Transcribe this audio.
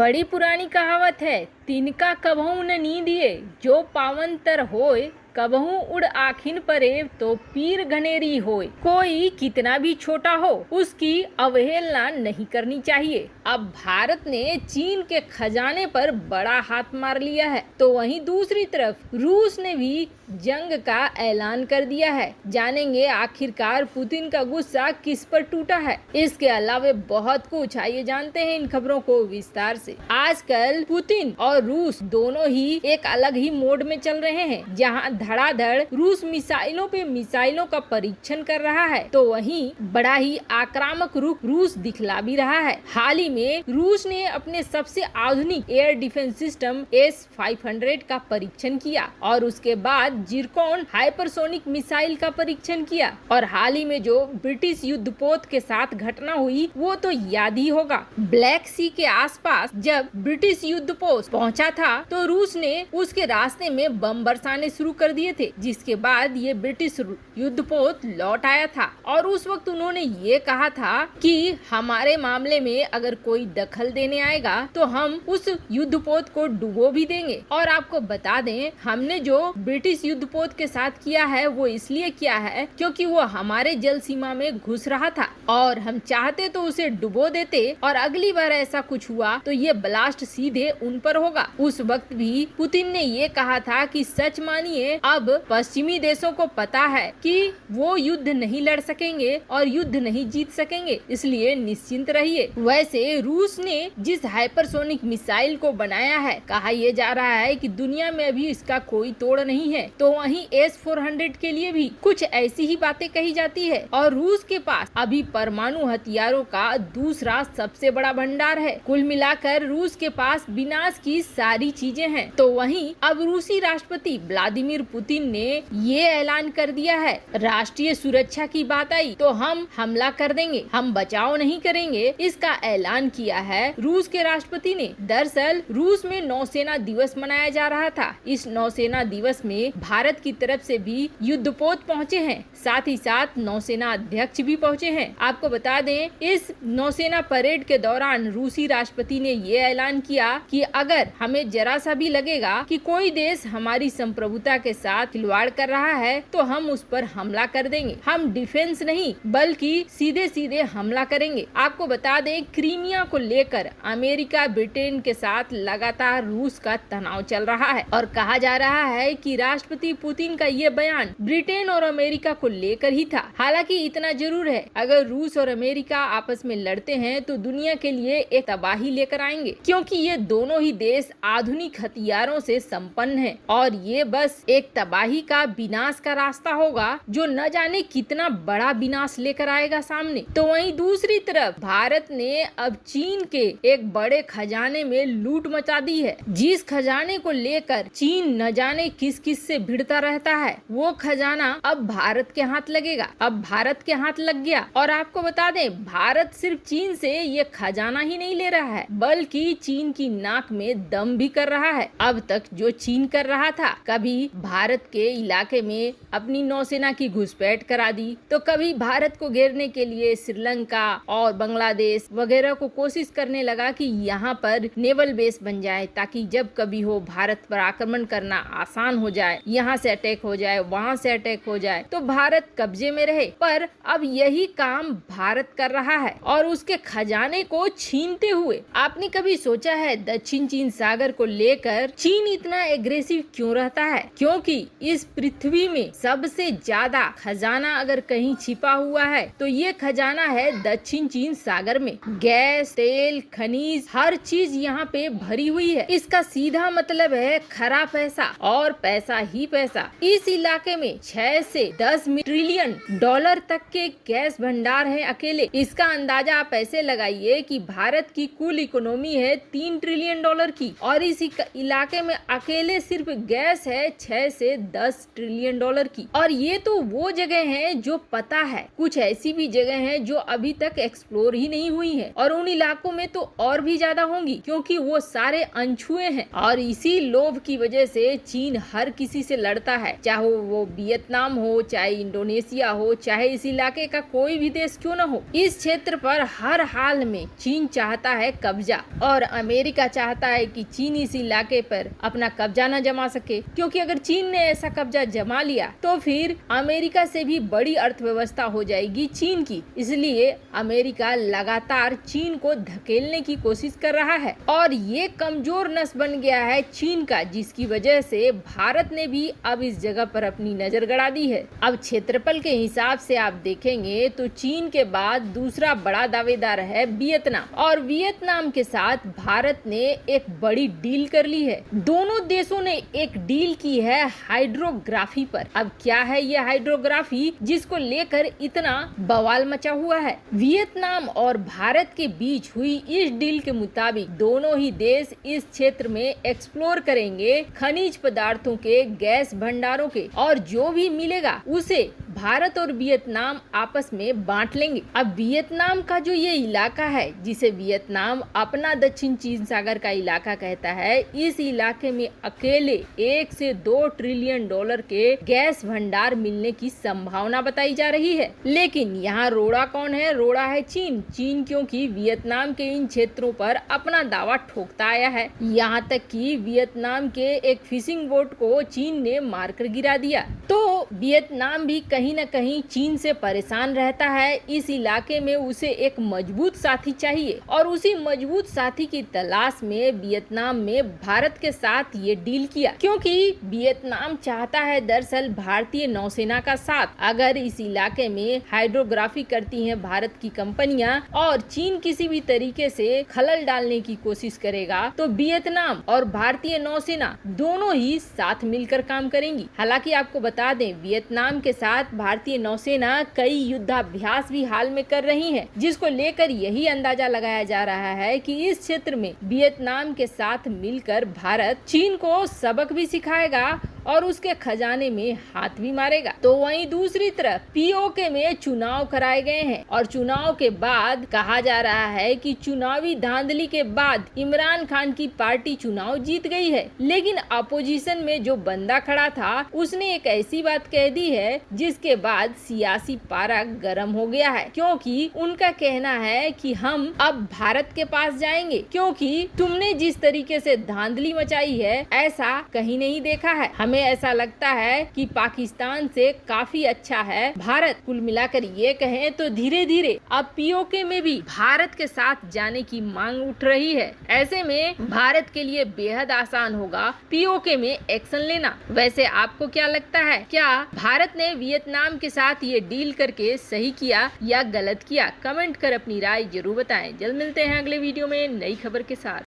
बड़ी पुरानी कहावत है, तिनका कबहू न नींदिए, जो पावन तर होए कबहू उड़ आखिन परे तो पीर घनेरी होए। कोई कितना भी छोटा हो उसकी अवहेलना नहीं करनी चाहिए। अब भारत ने चीन के खजाने पर बड़ा हाथ मार लिया है, तो वहीं दूसरी तरफ रूस ने भी जंग का ऐलान कर दिया है। जानेंगे आखिरकार पुतिन का गुस्सा किस पर टूटा है। इसके अलावा बहुत कुछ, आइए जानते हैं इन खबरों को विस्तार से। आजकल पुतिन और रूस दोनों ही एक अलग ही मोड में चल रहे हैं, जहां धड़ाधड़ रूस मिसाइलों पे मिसाइलों का परीक्षण कर रहा है, तो वहीं बड़ा ही आक्रामक रुख रूस दिखला भी रहा है। हाल ही में रूस ने अपने सबसे आधुनिक एयर डिफेंस सिस्टम S-500 का परीक्षण किया और उसके बाद जिरकॉन हाइपरसोनिक मिसाइल का परीक्षण किया। और हाल ही में जो ब्रिटिश युद्धपोत के साथ घटना हुई वो तो याद ही होगा। ब्लैक सी के आसपास जब ब्रिटिश युद्धपोत पहुंचा था तो रूस ने उसके रास्ते में बम बरसाने शुरू कर दिए थे, जिसके बाद ये ब्रिटिश युद्धपोत लौट आया था और उस वक्त उन्होंने ये कहा था कि हमारे मामले में अगर कोई दखल देने आएगा तो हम उस युद्धपोत को डुबो भी देंगे। और आपको बता दें, हमने जो ब्रिटिश युद्धपोत के साथ किया है वो इसलिए किया है क्योंकि वो हमारे जल सीमा में घुस रहा था और हम चाहते तो उसे डुबो देते और अगली बार ऐसा कुछ हुआ तो ये ब्लास्ट सीधे उन पर होगा। उस वक्त भी पुतिन ने ये कहा था कि सच मानिए अब पश्चिमी देशों को पता है कि वो युद्ध नहीं लड़ सकेंगे और युद्ध नहीं जीत सकेंगे, इसलिए निश्चिंत रहिए। वैसे रूस ने जिस हाइपरसोनिक मिसाइल को बनाया है, कहा यह जा रहा है कि दुनिया में अभी इसका कोई तोड़ नहीं है, तो वहीं S-400 के लिए भी कुछ ऐसी ही बातें कही जाती है। और रूस के पास अभी परमाणु हथियारों का दूसरा सबसे बड़ा भंडार है। कुल मिलाकर रूस के पास विनाश की सारी चीजें हैं। तो वहीं अब रूसी राष्ट्रपति व्लादिमीर पुतिन ने ये ऐलान कर दिया है, राष्ट्रीय सुरक्षा की बात आई तो हम हमला कर देंगे, हम बचाव नहीं करेंगे, इसका ऐलान किया है रूस के राष्ट्रपति ने। दरअसल रूस में नौसेना दिवस मनाया जा रहा था। इस नौसेना दिवस में भारत की तरफ से भी युद्धपोत पहुंचे हैं, साथ ही साथ नौसेना अध्यक्ष भी पहुंचे हैं। आपको बता दें, इस नौसेना परेड के दौरान रूसी राष्ट्रपति ने ये ऐलान किया कि अगर हमें जरा सा भी लगेगा कि कोई देश हमारी संप्रभुता के साथ खिलवाड़ कर रहा है तो हम उस पर हमला कर देंगे। हम डिफेंस नहीं बल्कि सीधे सीधे हमला करेंगे। आपको बता दें, क्रीमिया को लेकर अमेरिका ब्रिटेन के साथ लगातार रूस का तनाव चल रहा है और कहा जा रहा है कि राष्ट्रपति पुतिन का ये बयान ब्रिटेन और अमेरिका को लेकर ही था। हालांकि इतना जरूर है, अगर रूस और अमेरिका आपस में लड़ते हैं तो दुनिया के लिए एक तबाही लेकर आएंगे, क्योंकि ये दोनों ही देश आधुनिक हथियारों से संपन्न है और ये बस एक तबाही का विनाश का रास्ता होगा जो न जाने कितना बड़ा विनाश लेकर आएगा सामने। तो वहीं दूसरी तरफ भारत ने अब चीन के एक बड़े खजाने में लूट मचा दी है। जिस खजाने को लेकर चीन न जाने किस किस से भिड़ता रहता है, वो खजाना अब भारत के हाथ लगेगा। अब भारत के हाथ लग गया और आपको बता दें, भारत सिर्फ चीन से ये खजाना ही नहीं ले रहा है बल्कि चीन की नाक में दम भी कर रहा है। अब तक जो चीन कर रहा था, कभी भारत के इलाके में अपनी नौसेना की घुसपैठ करा दी, तो कभी भारत को घेरने के लिए श्रीलंका और बांग्लादेश वगैरह को कोशिश करने लगा कि यहाँ पर नेवल बेस बन जाए, ताकि जब कभी हो भारत पर आक्रमण करना आसान हो जाए, यहाँ से अटैक हो जाए, वहाँ से अटैक हो जाए, तो भारत कब्जे में रहे। पर अब यही काम भारत कर रहा है और उसके खजाने को छीनते हुए। आपने कभी सोचा है दक्षिण चीन सागर को लेकर चीन इतना एग्रेसिव क्यों रहता है? क्योंकि इस पृथ्वी में सबसे ज्यादा खजाना अगर कहीं छिपा हुआ है तो ये खजाना है दक्षिण चीन सागर में। गैस, तेल, खनिज, हर चीज यहाँ पे भरी हुई है। इसका सीधा मतलब है खरा पैसा और पैसा ही पैसा। इस इलाके में 6 से 10 ट्रिलियन डॉलर तक के गैस भंडार है अकेले। इसका अंदाजा आप ऐसे लगाइए कि भारत की कुल इकोनॉमी है 3 ट्रिलियन डॉलर की और इस इलाके में अकेले सिर्फ गैस है 6 से 10 ट्रिलियन डॉलर की। और ये तो वो जगह है जो पता है, कुछ ऐसी भी जगह है जो अभी तक एक्सप्लोर ही नहीं हुई है, और उन इलाकों में तो और भी ज्यादा होंगी क्योंकि वो सारे अनछुए हैं। और इसी लोभ की वजह से चीन हर किसी से लड़ता है, चाहे वो वियतनाम हो, चाहे इंडोनेशिया हो, चाहे इस इलाके का कोई भी देश क्यों न हो। इस क्षेत्र पर हर हाल में चीन चाहता है कब्जा, और अमेरिका चाहता है कि चीन इस इलाके पर अपना कब्जा न जमा सके, क्योंकि अगर चीन ने ऐसा कब्जा जमा लिया तो फिर अमेरिका से भी बड़ी अर्थव्यवस्था हो जाएगी चीन की। इसलिए अमेरिका लगातार चीन को धकेलने की कोशिश कर रहा है, और ये कमजोर नस बन गया है चीन का, जिसकी वजह से भारत ने भी अब इस जगह पर अपनी नजर गड़ा दी है। अब क्षेत्रफल के हिसाब से आप देखेंगे तो चीन के बाद दूसरा बड़ा दावेदार है वियतनाम, और वियतनाम के साथ भारत ने एक बड़ी डील कर ली है। दोनों देशों ने एक डील की है हाइड्रोग्राफी पर। अब क्या है ये हाइड्रोग्राफी जिसको लेकर इतना बवाल मचा हुआ है? वियतनाम और भारत के बीच हुई इस डील के मुताबिक दोनों ही देश इस क्षेत्र में एक्सप्लोर करेंगे खनिज पदार्थों के, गैस भंडारों के, और जो भी मिलेगा उसे भारत और वियतनाम आपस में बांट लेंगे। अब वियतनाम का जो ये इलाका है, जिसे वियतनाम अपना दक्षिण चीन सागर का इलाका कहता है, इस इलाके में अकेले 1 से 2 ट्रिलियन डॉलर के गैस भंडार मिलने की संभावना बताई जा रही है। लेकिन यहाँ रोड़ा कौन है? रोड़ा है चीन। चीन क्योंकि वियतनाम के इन क्षेत्रों पर अपना दावा ठोकता आया है। यहाँ तक कि वियतनाम के एक फिशिंग बोट को चीन ने मारकर गिरा दिया। तो वियतनाम भी कहीं न कहीं चीन से परेशान रहता है। इस इलाके में उसे एक मजबूत साथी चाहिए, और उसी मजबूत साथी की तलाश में वियतनाम में भारत के साथ ये डील किया, क्योंकि वियतनाम चाहता है दरअसल भारतीय नौसेना का साथ। अगर इस इलाके में हाइड्रोग्राफी करती हैं भारत की कंपनियां और चीन किसी भी तरीके से खलल डालने की कोशिश करेगा, तो वियतनाम और भारतीय नौसेना दोनों ही साथ मिलकर काम करेंगी। हालांकि आपको बता दें, वियतनाम के साथ भारतीय नौसेना कई युद्धाभ्यास भी हाल में कर रही है, जिसको लेकर यही अंदाजा लगाया जा रहा है कि इस क्षेत्र में वियतनाम के साथ मिलकर भारत चीन को सबक भी सिखाएगा और उसके खजाने में हाथ भी मारेगा। तो वहीं दूसरी तरफ पीओके में चुनाव कराए गए हैं, और चुनाव के बाद कहा जा रहा है कि चुनावी धांधली के बाद इमरान खान की पार्टी चुनाव जीत गई है। लेकिन अपोजिशन में जो बंदा खड़ा था उसने एक ऐसी बात कह दी है जिसके बाद सियासी पारा गर्म हो गया है, क्योंकि उनका कहना है कि हम अब भारत के पास जाएंगे, क्योंकि तुमने जिस तरीके से धांधली मचाई है ऐसा कहीं नहीं देखा है। हमें ऐसा लगता है कि पाकिस्तान से काफी अच्छा है भारत। कुल मिलाकर ये कहें तो धीरे धीरे अब पीओके में भी भारत के साथ जाने की मांग उठ रही है। ऐसे में भारत के लिए बेहद आसान होगा पीओके में एक्शन लेना। वैसे आपको क्या लगता है, क्या भारत ने वियतनाम के साथ ये डील करके सही किया या गलत किया? कमेंट कर अपनी राय जरूर बताएं। जल्द मिलते हैं अगले वीडियो में नई खबर के साथ।